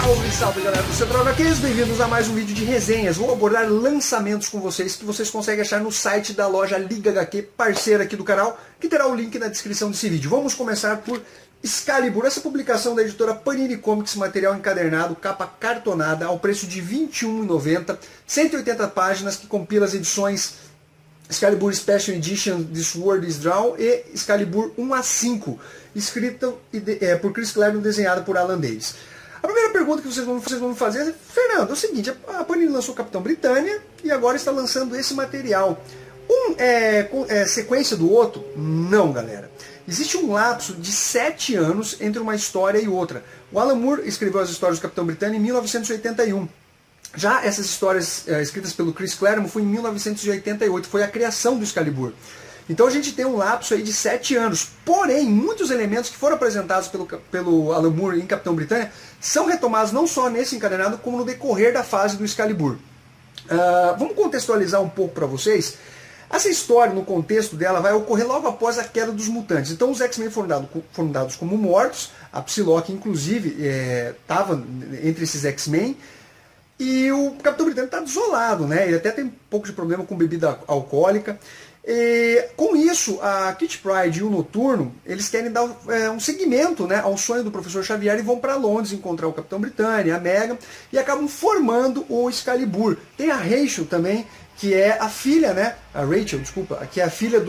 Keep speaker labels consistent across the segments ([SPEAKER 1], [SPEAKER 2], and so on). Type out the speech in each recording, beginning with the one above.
[SPEAKER 1] Salve, salve galera do Central HQs, bem-vindos a mais um vídeo de resenhas. Vou abordar lançamentos com vocês que vocês conseguem achar no site da loja Liga HQ, parceira aqui do canal, que terá o link na descrição desse vídeo. Vamos começar por Excalibur, essa publicação da editora Panini Comics, material encadernado, capa cartonada, ao preço de R$ 21,90, 180 páginas, que compila as edições Excalibur Special Edition This World is Drawn e Excalibur 1 a 5, escrita por Chris Claremont, desenhada por Alan Davis. A primeira pergunta que vocês vão me fazer é: Fernando, é o seguinte, a Panini lançou o Capitão Britânia e agora está lançando esse material. Sequência do outro? Não, galera. Existe um lapso de 7 anos entre uma história e outra. O Alan Moore escreveu as histórias do Capitão Britânia em 1981. Já essas histórias escritas pelo Chris Claremont foi em 1988, foi a criação do Excalibur. Então a gente tem um lapso aí de 7 anos. Porém, muitos elementos que foram apresentados pelo Alan Moore em Capitão Britânia são retomados não só nesse encadernado, como no decorrer da fase do Excalibur. Vamos contextualizar um pouco para vocês. Essa história, no contexto dela, vai ocorrer logo após a queda dos mutantes. Então os X-Men foram dados como mortos. A Psylocke, inclusive, estava entre esses X-Men. E o Capitão Britânico está desolado, né? Ele até tem um pouco de problema com bebida alcoólica. E, com isso, a Kitty Pryde e o Noturno, eles querem dar um seguimento, né, ao sonho do Professor Xavier e vão para Londres encontrar o Capitão Britânia, a Meggan, e acabam formando o Excalibur. Tem a Rachel também, que é a filha, né, que é a filha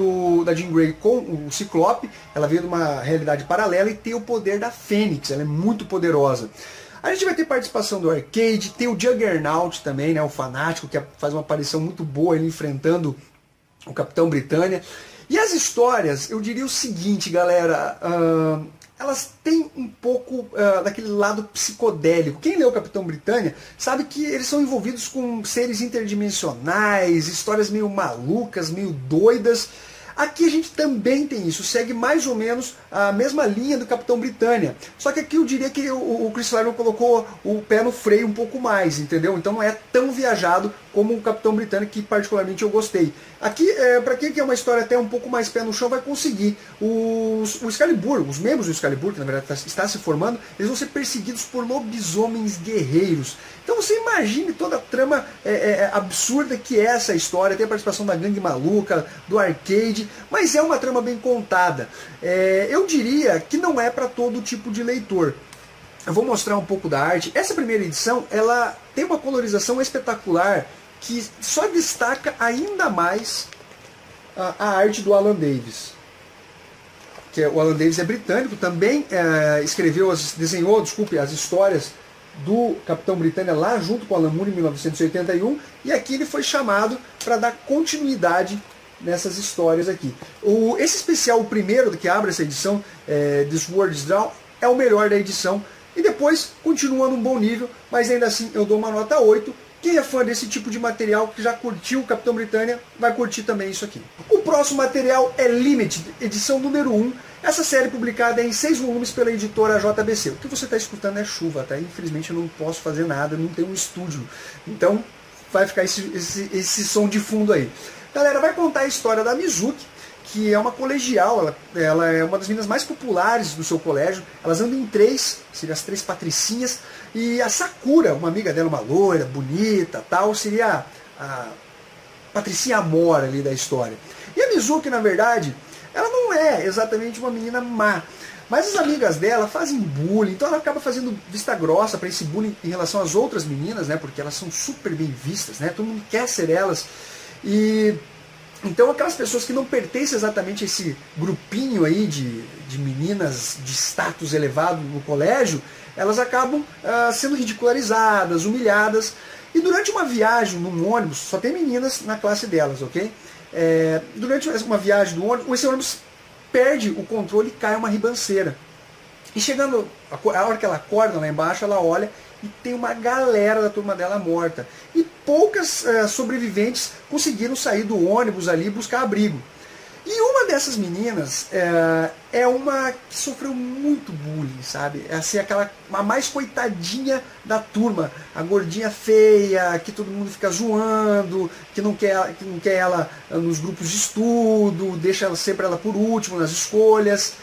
[SPEAKER 1] da Jean Grey com o Ciclope. Ela veio de uma realidade paralela e tem o poder da Fênix, ela é muito poderosa. A gente vai ter participação do Arcade, tem o Juggernaut também, né, o fanático, que faz uma aparição muito boa, ele enfrentando o Capitão Britânia. E as histórias, eu diria o seguinte, galera, elas têm um pouco daquele lado psicodélico. Quem leu o Capitão Britânia sabe que eles são envolvidos com seres interdimensionais, histórias meio malucas, meio doidas. Aqui a gente também tem isso, segue mais ou menos a mesma linha do Capitão Britânia. Só que aqui eu diria que o Chris Claremont colocou o pé no freio um pouco mais, entendeu? Então não é tão viajado como o Capitão Britânia, que particularmente eu gostei. Aqui, para quem quer uma história até um pouco mais pé no chão, vai conseguir. O Excalibur, os membros do Excalibur, que na verdade está se formando, eles vão ser perseguidos por lobisomens guerreiros. Então você imagine toda a trama absurda que é essa história. Tem a participação da Gangue Maluca, do Arcade, mas é uma trama bem contada. Eu diria que não é para todo tipo de leitor. Eu vou mostrar um pouco da arte. Essa primeira edição, ela tem uma colorização espetacular que só destaca ainda mais a arte do Alan Davis. O Alan Davis é britânico, também desenhou as histórias do Capitão Britânia lá junto com o Alan Moore em 1981, e aqui ele foi chamado para dar continuidade nessas histórias aqui. Esse especial, o primeiro que abre essa edição, This World is Drawn, é o melhor da edição, e depois continua num bom nível, mas ainda assim eu dou uma nota 8. Quem é fã desse tipo de material, que já curtiu o Capitão Britânia, vai curtir também isso aqui. O próximo material é Limited, edição número 1. Essa série publicada em 6 volumes pela editora JBC. O que você está escutando é chuva, tá? Infelizmente eu não posso fazer nada, não tenho um estúdio. Então vai ficar esse som de fundo aí. Galera, vai contar a história da Mizuki, que é uma colegial, ela é uma das meninas mais populares do seu colégio. Elas andam em 3, seriam as 3 patricinhas, e a Sakura, uma amiga dela, uma loira, bonita, tal, seria a patricinha amor ali da história. E a Mizuki, na verdade, ela não é exatamente uma menina má, mas as amigas dela fazem bullying, então ela acaba fazendo vista grossa para esse bullying em relação às outras meninas, né, porque elas são super bem vistas, né, todo mundo quer ser elas. E então aquelas pessoas que não pertencem exatamente a esse grupinho aí de meninas de status elevado no colégio, elas acabam sendo ridicularizadas, humilhadas. E durante uma viagem num ônibus, só tem meninas na classe delas, ok? Durante uma viagem do ônibus, esse ônibus perde o controle e cai uma ribanceira. E chegando, a hora que ela acorda lá embaixo, ela olha e tem uma galera da turma dela morta. E poucas sobreviventes conseguiram sair do ônibus ali e buscar abrigo. E uma dessas meninas é uma que sofreu muito bullying, sabe? É assim, a mais coitadinha da turma. A gordinha feia, que todo mundo fica zoando, que não quer ela nos grupos de estudo, deixa sempre ela por último nas escolhas.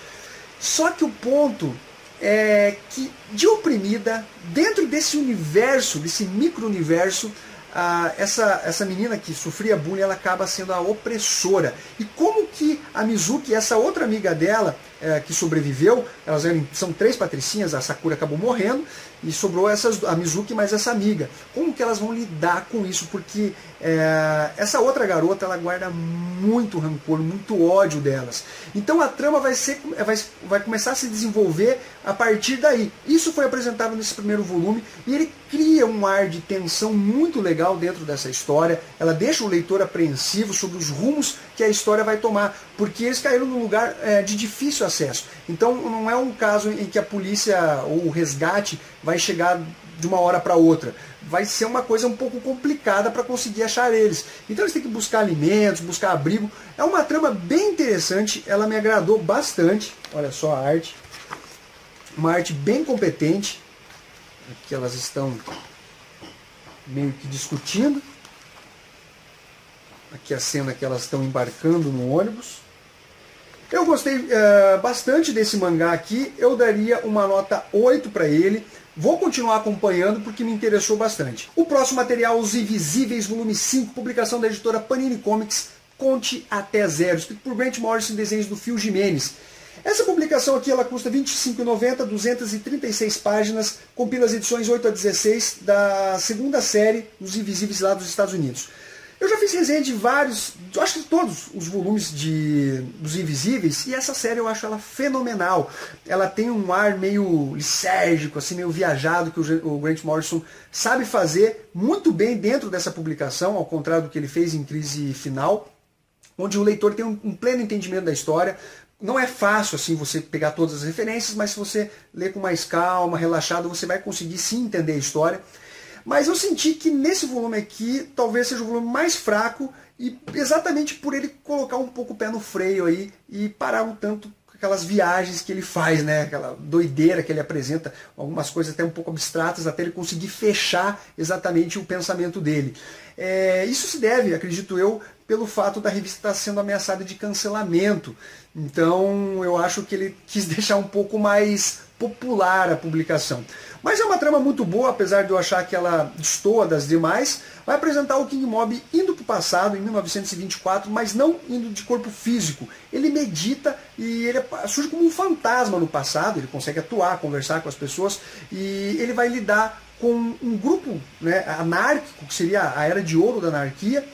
[SPEAKER 1] Só que o ponto que de oprimida, dentro desse universo, desse micro-universo, essa menina que sofria bullying, ela acaba sendo a opressora. E como que a Mizuki, essa outra amiga dela, que sobreviveu, são 3 patricinhas, a Sakura acabou morrendo, e sobrou a Mizuki mais essa amiga. Como que elas vão lidar com isso? Porque essa outra garota, ela guarda muito rancor, muito ódio delas. Então a trama vai começar a se desenvolver a partir daí. Isso foi apresentado nesse primeiro volume, e ele cria um ar de tensão muito legal dentro dessa história. Ela deixa o leitor apreensivo sobre os rumos que a história vai tomar, porque eles caíram num lugar de difícil acesso. Então não é um caso em que a polícia ou o resgate vai chegar de uma hora para outra. Vai ser uma coisa um pouco complicada para conseguir achar eles. Então eles têm que buscar alimentos, buscar abrigo. É uma trama bem interessante, ela me agradou bastante. Olha só a arte. Uma arte bem competente. Aqui elas estão meio que discutindo. Aqui a cena que elas estão embarcando no ônibus. Eu gostei bastante desse mangá aqui. Eu daria uma nota 8 para ele. Vou continuar acompanhando porque me interessou bastante. O próximo material, Os Invisíveis, volume 5, publicação da editora Panini Comics, Conte Até Zero, escrito por Grant Morrison, desenhos do Phil Jimenez. Essa publicação aqui ela custa R$ 25,90, 236 páginas, compila as edições 8 a 16 da segunda série dos Invisíveis lá dos Estados Unidos. Eu já fiz resenha de vários, acho que todos os volumes dos Invisíveis, e essa série eu acho ela fenomenal. Ela tem um ar meio lisérgico, assim, meio viajado, que o Grant Morrison sabe fazer muito bem dentro dessa publicação, ao contrário do que ele fez em Crise Final, onde o leitor tem um pleno entendimento da história. Não é fácil assim você pegar todas as referências, mas se você ler com mais calma, relaxado, você vai conseguir sim entender a história. Mas eu senti que nesse volume aqui talvez seja o volume mais fraco, e exatamente por ele colocar um pouco o pé no freio aí e parar um tanto com aquelas viagens que ele faz, né? Aquela doideira que ele apresenta, algumas coisas até um pouco abstratas, até ele conseguir fechar exatamente o pensamento dele. Isso se deve, acredito eu, pelo fato da revista estar sendo ameaçada de cancelamento. Então eu acho que ele quis deixar um pouco mais popular a publicação. Mas é uma trama muito boa, apesar de eu achar que ela destoa das demais. Vai apresentar o King Mob indo para o passado, em 1924, mas não indo de corpo físico. Ele medita e ele surge como um fantasma no passado, ele consegue atuar, conversar com as pessoas, e ele vai lidar com um grupo, né, anárquico, que seria a Era de Ouro da Anarquia,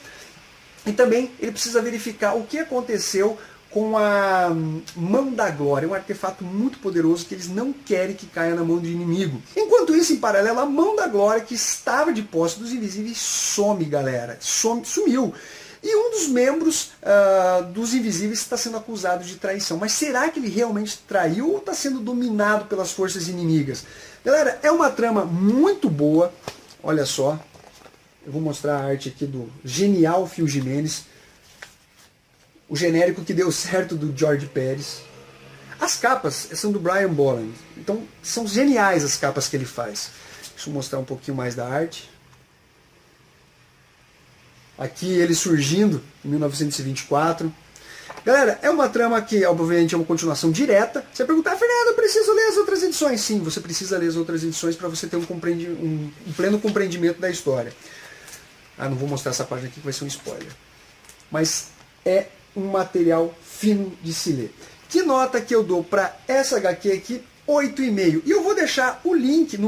[SPEAKER 1] e também ele precisa verificar o que aconteceu com a Mão da Glória, um artefato muito poderoso que eles não querem que caia na mão de inimigo. Enquanto isso, em paralelo, a Mão da Glória, que estava de posse dos Invisíveis, some, galera. Sumiu. E um dos membros dos Invisíveis está sendo acusado de traição. Mas será que ele realmente traiu ou está sendo dominado pelas forças inimigas? Galera, é uma trama muito boa. Olha só. Eu vou mostrar a arte aqui do genial Phil Jimenez. O genérico que deu certo do George Pérez. As capas são do Brian Bolland. Então são geniais as capas que ele faz. Deixa eu mostrar um pouquinho mais da arte. Aqui ele surgindo em 1924. Galera, é uma trama que obviamente é uma continuação direta. Você vai perguntar, Fernando, eu preciso ler as outras edições? Sim, você precisa ler as outras edições para você ter um pleno compreendimento da história. Não vou mostrar essa página aqui que vai ser um spoiler. Mas é um material fino de se ler. Que nota que eu dou para essa HQ aqui? 8,5. E eu vou deixar o link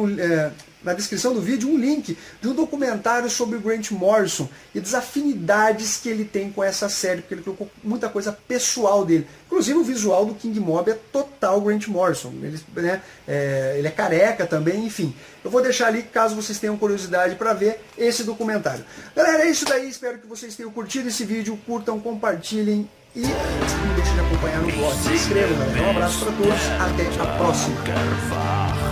[SPEAKER 1] na descrição do vídeo, um link de um documentário sobre o Grant Morrison e das afinidades que ele tem com essa série, porque ele colocou muita coisa pessoal dele. Inclusive o visual do King Mob é total Grant Morrison. Ele é careca também, enfim. Eu vou deixar ali caso vocês tenham curiosidade para ver esse documentário. Galera, é isso daí. Espero que vocês tenham curtido esse vídeo. Curtam, compartilhem e não deixem de acompanhar no blog. Se inscrevam, galera. Um abraço para todos. Até a próxima.